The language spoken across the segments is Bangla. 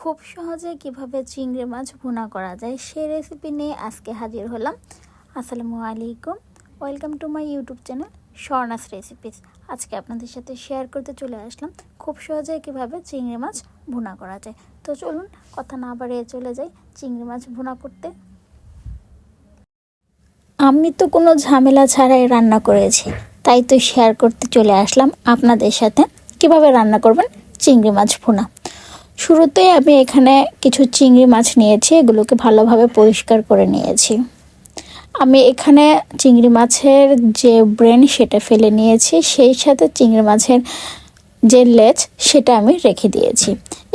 খুব সহজে কিভাবে চিংড়ি মাছ ভুনা করা যায় সেই রেসিপি নিয়ে আজকে হাজির হলাম। আসসালামু আলাইকুম, welcome to my YouTube channel স্বর্ণাস recipes. আজকে আপনাদের সাথে শেয়ার করতে চলে আসলাম খুব সহজে কিভাবে চিংড়ি মাছ ভুনা করা যায়। তো চলুন কথা না বাড়িয়ে চলে যাই চিংড়ি মাছ ভুনা করতে। আমি তো কোনো ঝামেলা ছাড়াই রান্না করেছি, তাই তো শেয়ার করতে চলে আসলাম আপনাদের সাথে কিভাবে রান্না করবেন চিংড়ি মাছ ভুনা। শুরুতে আমি এখানে কিছু চিংড়ি মাছ নিয়েছি, এগুলোকে ভালোভাবে পরিষ্কার করে নিয়েছি। আমি এখানে চিংড়ি মাছের যে ব্রেন সেটা ফেলে নিয়েছি, সেই সাথে চিংড়ি মাছের যে লেজ সেটা আমি রেখে দিয়েছি।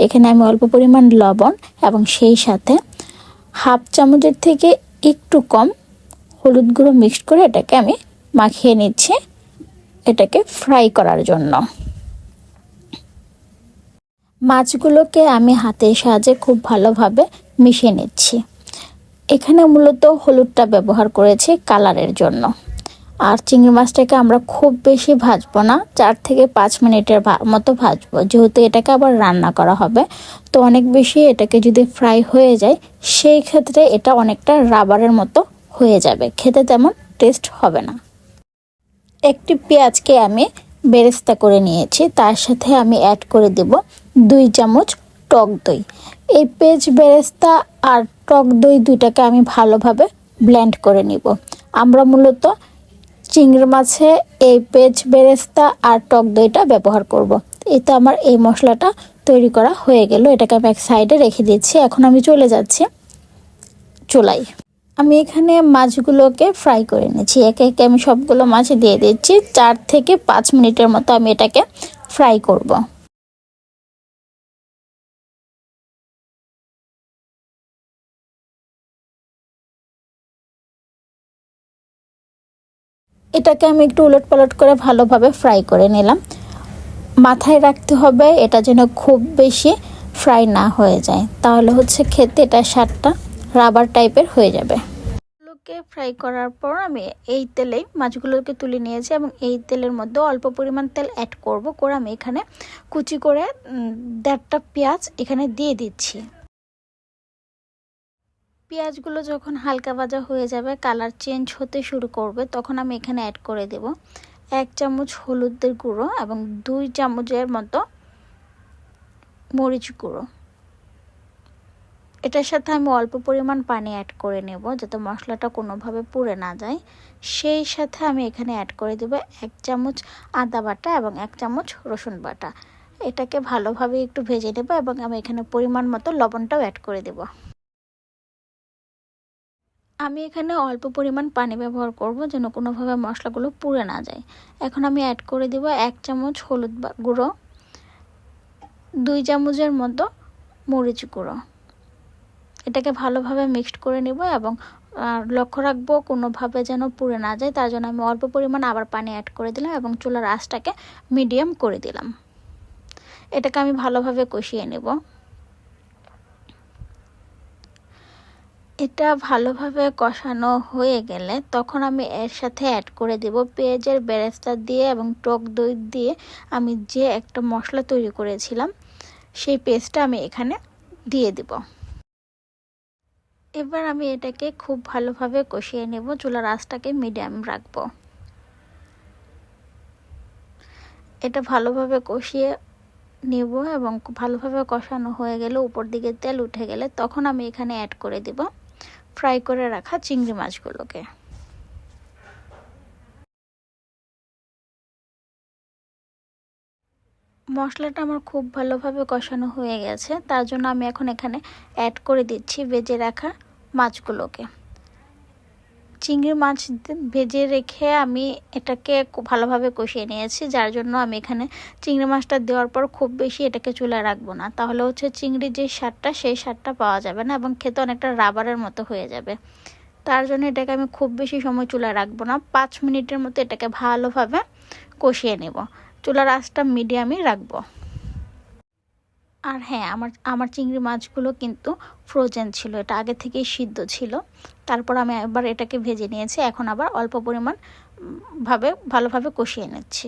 এখানে আমি অল্প পরিমাণ লবণ এবং সেই সাথে হাফ চামচের থেকে একটু কম হলুদ গুঁড়ো মিক্সড করে এটাকে আমি মাখিয়ে নিচ্ছি, এটাকে ফ্রাই করার জন্য। মাছগুলোকে আমি হাতের সাহায্যে খুব ভালোভাবে মিশিয়ে নিচ্ছি। এখানে মূলত হলুদটা ব্যবহার করেছি কালারের জন্য। আর চিংড়ি মাছটাকে আমরা খুব বেশি ভাজবো না, 4 থেকে 5 মিনিটের মতো ভাজবো, যেহেতু এটাকে আবার রান্না করা হবে। তো অনেক বেশি এটাকে যদি ফ্রাই হয়ে যায় সেই ক্ষেত্রে এটা অনেকটা রাবারের মতো হয়ে যাবে, খেতে তেমন টেস্ট হবে না। একটি পেঁয়াজকে আমি বেরেস্তা করে নিয়েছি, তার সাথে আমি অ্যাড করে দেব 2 চামচ টক দই। এই পেঁয়াজ বেরেস্তা আর টক দই দুইটাকে আমি ভালোভাবে ব্লেন্ড করে নিব। আমরা মূলত চিংড়ি মাছে এই পেঁয়াজ বেরেস্তা আর টক দইটা ব্যবহার করব। এতে আমার এই মশলাটা তৈরি করা হয়ে গেল, এটাকে আমি এক সাইডে রেখে দিচ্ছি। এখন আমি চলে যাচ্ছি চুলায়। আমি এখানে মাছগুলোকে ফ্রাই করে নিচ্ছি, একে একে আমি সবগুলো মাছ দিয়ে দিচ্ছি। 4 থেকে 5 মিনিটের মতো আমি এটাকে ফ্রাই করব। এটাকে আমি একটু উলটপালট করে ভালোভাবে ফ্রাই করে নিলাম। মাথায় রাখতে হবে এটা যেন খুব বেশি ফ্রাই না হয়ে যায়, তাহলে হচ্ছে খেতে এটা স্বাদটা রাবার টাইপের হয়ে যাবে। মাছগুলোকে ফ্রাই করার পর আমি এই তেলেই মাছগুলোকে তুলে নিয়েছি এবং এই তেলের মধ্যে অল্প পরিমাণ তেল অ্যাড করব। করে আমি এখানে কুচি করে 1.5টা পেঁয়াজ এখানে দিয়ে দিচ্ছি। পেঁয়াজগুলো যখন হালকা ভাজা হয়ে যাবে, কালার চেঞ্জ হতে শুরু করবে, তখন আমি এখানে অ্যাড করে দেব 1 চামচ হলুদের গুঁড়ো এবং 2 চামচের মতো মরিচ গুঁড়ো। এটার সাথে আমি অল্প পরিমাণ পানি অ্যাড করে নেব যাতে মশলাটা কোনোভাবে পুড়ে না যায়। সেই সাথে আমি এখানে অ্যাড করে দেব 1 চামচ আদা বাটা এবং 1 চামচ রসুন বাটা। এটাকে ভালোভাবে একটু ভেজে নেব এবং আমি এখানে পরিমাণ মতো লবণটাও অ্যাড করে দেব। আমি এখানে অল্প পরিমাণ পানি ব্যবহার করব যেন কোনোভাবে মশলাগুলো পুড়ে না যায়। এখন আমি অ্যাড করে দেব 1 চামচ হলুদ গুঁড়ো, 2 চামচের মতো মরিচ গুঁড়ো। এটাকে ভালোভাবে মিক্সড করে নেব এবং লক্ষ্য রাখবো কোনোভাবে যেন পুড়ে না যায়, তার জন্য আমি অল্প পরিমাণ আবার পানি অ্যাড করে দিলাম এবং চুলার আঁচটাকে মিডিয়াম করে দিলাম। এটাকে আমি ভালোভাবে কষিয়ে নেব। এটা ভালোভাবে কষানো হয়ে গেলে তখন আমি এর সাথে অ্যাড করে দেব পেঁয়াজের বেরেস্তা দিয়ে এবং টক দই দিয়ে আমি যে একটা মশলা তৈরি করেছিলাম সেই পেস্টটা আমি এখানে দিয়ে দেব। এবার আমি এটাকে খুব ভালোভাবে কষিয়ে নেব, চুলার আঁচটাকে মিডিয়াম রাখবো। এটা ভালোভাবে কষিয়ে নেব এবং ভালোভাবে কষানো হয়ে গেলে উপর দিকে তেল উঠে গেলে তখন আমি এখানে অ্যাড করে দেব ফ্রাই করে রাখা চিংড়ি মাছগুলোকে। মশলাটা আমার খুব ভালোভাবে কষানো হয়ে গেছে, তার জন্য আমি এখন এখানে অ্যাড করে দিচ্ছি ভেজে রাখা মাছগুলোকে। চিংড়ি মাছ ভেজে রেখে আমি এটাকে ভালোভাবে কষিয়ে নিয়েছি, যার জন্য আমি এখানে চিংড়ি মাছটা দেওয়ার পর খুব বেশি এটাকে চুলায় রাখবো না, তাহলে হচ্ছে চিংড়ির যে স্বাদটা সেই স্বাদটা পাওয়া যাবে না এবং খেতে অনেকটা রাবারের মতো হয়ে যাবে। তার জন্য এটাকে আমি খুব বেশি সময় চুলায় রাখবো না, 5 মিনিটের মতো এটাকে ভালোভাবে কষিয়ে নেব। চুলার আঁচটা মিডিয়ামই রাখবো। আর হ্যাঁ, আমার চিংড়ি মাছগুলো কিন্তু ফ্রোজেন ছিল, এটা আগে থেকেই সিদ্ধ ছিল। তারপর আমি আবার এটাকে ভেজে নিয়েছি, এখন আবার অল্প পরিমাণ ভালোভাবে কষিয়ে নিচ্ছি।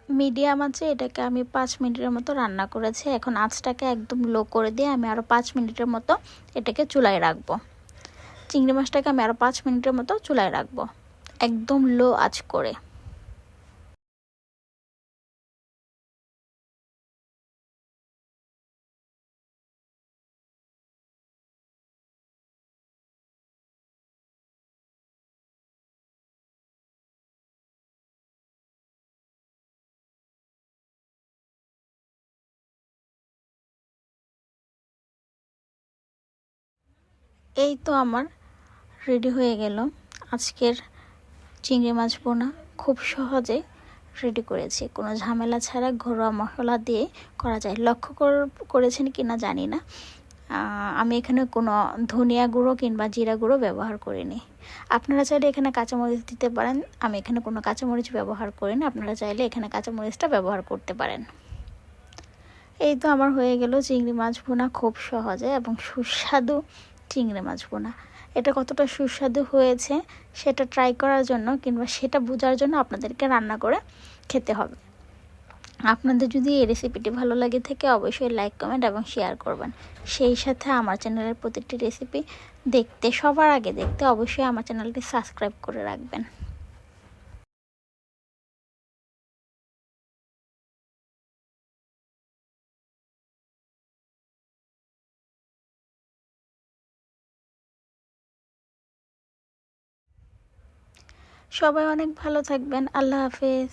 মিডিয়াম আছে এটাকে আমি 5 মিনিটের মতো রান্না করেছি। এখন আঁচটাকে একদম লো করে দিয়ে আমি আরও 5 মিনিটের মতো এটাকে চুলায় রাখবো। চিংড়ি মাছটাকে আমি আরও 5 মিনিটের মতো চুলায় রাখবো, একদম লো আঁচ করে। এই তো আমার রেডি হয়ে গেল আজকের চিংড়ি মাছ ভুনা। খুব সহজে রেডি করেছি, কোনো ঝামেলা ছাড়া ঘরোয়া মশলা দিয়ে করা যায়। লক্ষ্য করেছেন কি না জানি না, আমি এখানে কোনো ধনিয়া গুঁড়ো কিংবা জিরা গুঁড়ো ব্যবহার করিনি। আপনারা চাইলে এখানে কাঁচামরিচ দিতে পারেন, আমি এখানে কোনো কাঁচামরিচ ব্যবহার করিনি। আপনারা চাইলে এখানে কাঁচামরিচটা ব্যবহার করতে পারেন। এই তো আমার হয়ে গেল চিংড়ি মাছ ভুনা, খুব সহজে এবং সুস্বাদু চিংড়ি মাছ ভুনা। এটা কতটা সুস্বাদু হয়েছে সেটা ট্রাই করার জন্য কিংবা সেটা বোঝার জন্য আপনাদেরকে রান্না করে খেতে হবে। আপনাদের যদি এই রেসিপিটি ভালো লাগে থাকে অবশ্যই লাইক, কমেন্ট এবং শেয়ার করবেন। সেই সাথে আমার চ্যানেলের প্রতিটি রেসিপি দেখতে, সবার আগে দেখতে অবশ্যই আমার চ্যানেলটি সাবস্ক্রাইব করে রাখবেন। সবাই অনেক ভালো থাকবেন। আল্লাহ হাফেজ।